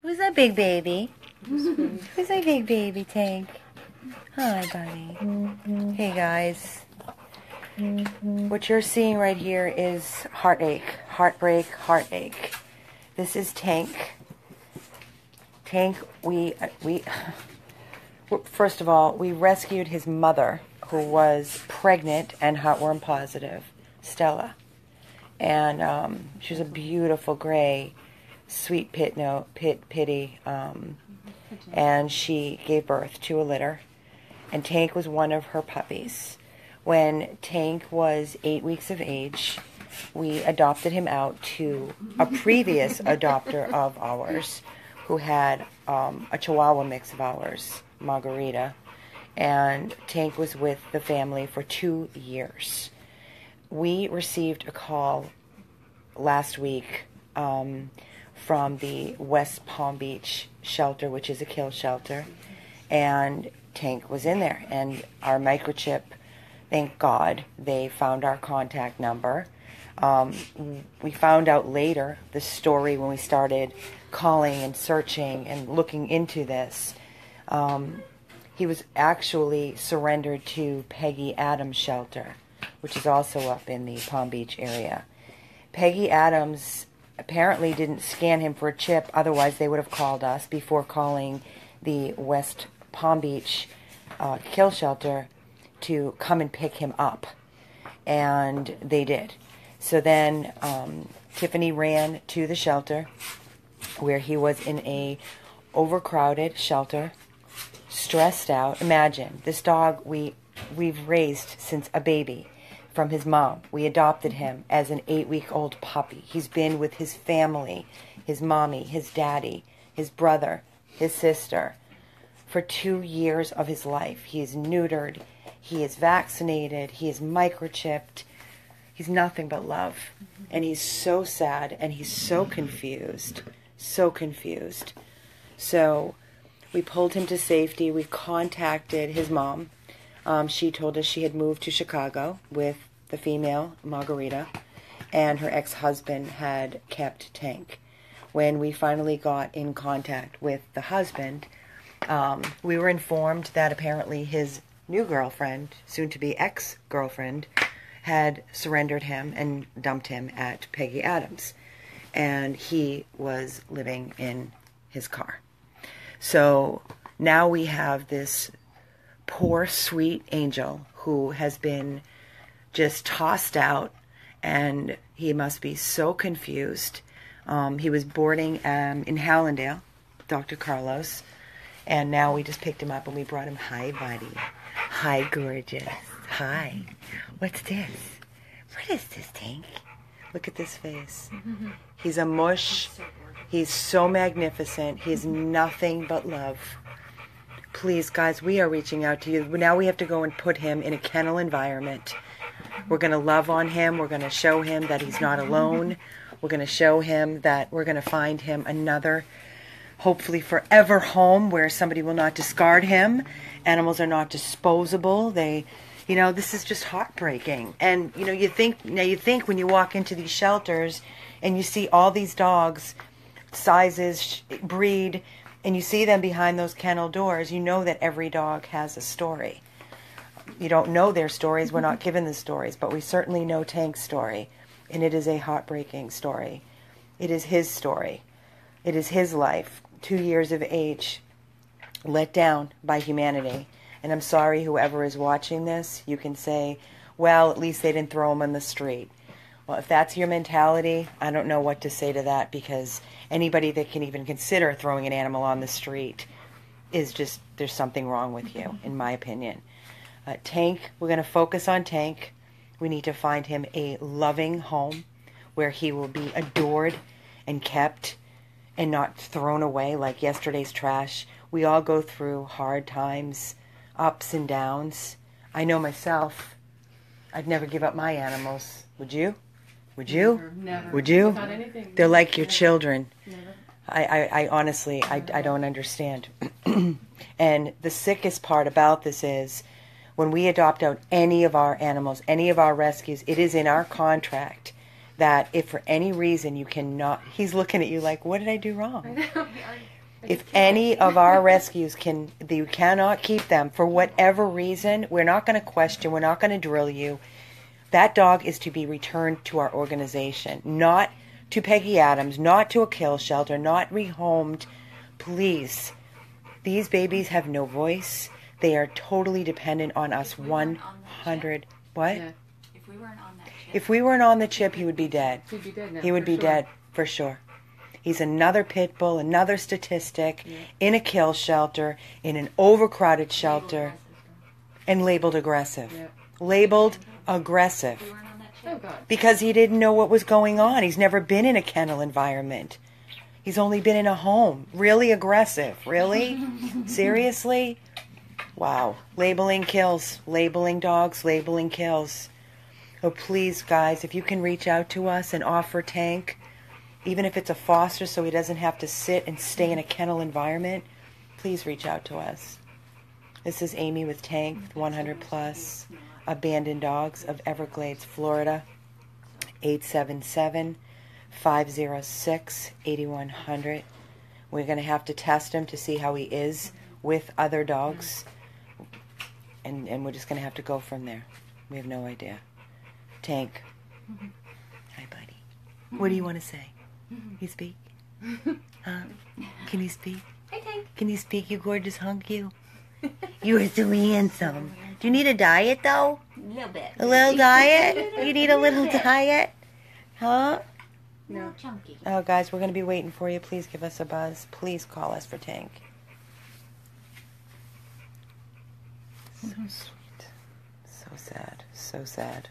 Who's that big baby? Who's that big baby, Tank? Hi, buddy. Hey, guys. What you're seeing right here is heartache, heartbreak, heartache. This is Tank. Tank, first of all, we rescued his mother, who was pregnant and heartworm positive, Stella. And she was a beautiful gray, sweet pitty, and she gave birth to a litter. And Tank was one of her puppies. When Tank was 8 weeks of age, we adopted him out to a previous adopter of ours who had a Chihuahua mix of ours, Margarita. And Tank was with the family for 2 years. We received a call last week from the West Palm Beach shelter, which is a kill shelter, and Tank was in there. And our microchip, thank God, they found our contact number. We found out later the story when we started calling and searching and looking into this. He was actually surrendered to Peggy Adams shelter, which is also up in the Palm Beach area. Peggy Adams apparently didn't scan him for a chip, otherwise they would have called us before calling the West Palm Beach kill shelter to come and pick him up. And they did. So then Tiffany ran to the shelter where he was in a overcrowded shelter, stressed out. Imagine, this dog we've raised since a baby from his mom. We adopted him as an 8-week-old puppy. He's been with his family, his mommy, his daddy, his brother, his sister, for 2 years of his life. He is neutered. He is vaccinated. He is microchipped. He's nothing but love. And he's so sad and he's so confused. So confused. So we pulled him to safety. We contacted his mom. She told us she had moved to Chicago with the female, Margarita, and her ex-husband had kept Tank. When we finally got in contact with the husband, we were informed that apparently his new girlfriend, soon-to-be ex-girlfriend, had surrendered him and dumped him at Peggy Adams. And he was living in his car. So now we have this poor, sweet angel who has been just tossed out, and he must be so confused. He was boarding in Hallandale, Dr. Carlos, and now we just picked him up and we brought him. Hi, buddy. Hi, gorgeous. Hi. What's this? What is this, Tank? Look at this face. He's a mush. He's so magnificent. He's nothing but love. Please, guys, we are reaching out to you. Now we have to go and put him in a kennel environment. We're going to love on him. We're going to show him that he's not alone. We're going to show him that we're going to find him another, hopefully forever home where somebody will not discard him. Animals are not disposable. This is just heartbreaking. And, you think when you walk into these shelters and you see all these dogs, sizes, breed, and you see them behind those kennel doors, you know that every dog has a story. You don't know their stories. We're not given the stories, but we certainly know Tank's story, and it is a heartbreaking story. It is his story. It is his life. 2 years of age, let down by humanity. And I'm sorry, whoever is watching this, you can say, well, at least they didn't throw him on the street. Well, if that's your mentality, I don't know what to say to that, because anybody that can even consider throwing an animal on the street is just, there's something wrong with you, in my opinion. Tank, we're going to focus on Tank. We need to find him a loving home where he will be adored and kept and not thrown away like yesterday's trash. We all go through hard times, ups and downs. I know myself, I'd never give up my animals. Would you? Would you? Never. Would you? Not anything. They're like your children. Never. I honestly, I don't understand. And the sickest part about this is when we adopt out any of our animals, any of our rescues, it is in our contract that if for any reason you cannot, he's looking at you like, what did I do wrong? If any of our rescues you cannot keep them for whatever reason, we're not going to question, we're not going to drill you. That dog is to be returned to our organization, not to Peggy Adams, not to a kill shelter, not rehomed. Please, these babies have no voice. They are totally dependent on us 100. What? Yeah. If we weren't on that chip. If we weren't on the chip, he would be dead. He'd be dead now. He would be dead, for sure. He's another pit bull, another statistic, in a kill shelter, in an overcrowded shelter, and labeled aggressive. Yeah. Labeled aggressive. If we weren't on that Oh, chip. God. Because he didn't know what was going on. He's never been in a kennel environment. He's only been in a home. Really aggressive. Really? Seriously? Wow. Labeling kills. Labeling dogs. Labeling kills. Oh, please, guys, if you can reach out to us and offer Tank, even if it's a foster so he doesn't have to sit and stay in a kennel environment, please reach out to us. This is Amy with Tank, 100 Plus Abandoned Dogs of Everglades, Florida, 877-506-8100. We're going to have to test him to see how he is with other dogs, and we're just going to have to go from there. We have no idea. Tank. Hi, buddy. What do you want to say? You speak? Huh? Can you speak? Hey, Tank. Can you speak, you gorgeous hunk, you? You are so handsome. Do you need a diet, though? A little bit. A little diet? You need a little diet? Huh? No. Chunky. Oh, guys, we're going to be waiting for you. Please give us a buzz. Please call us for Tank. So sweet. So sad. So sad.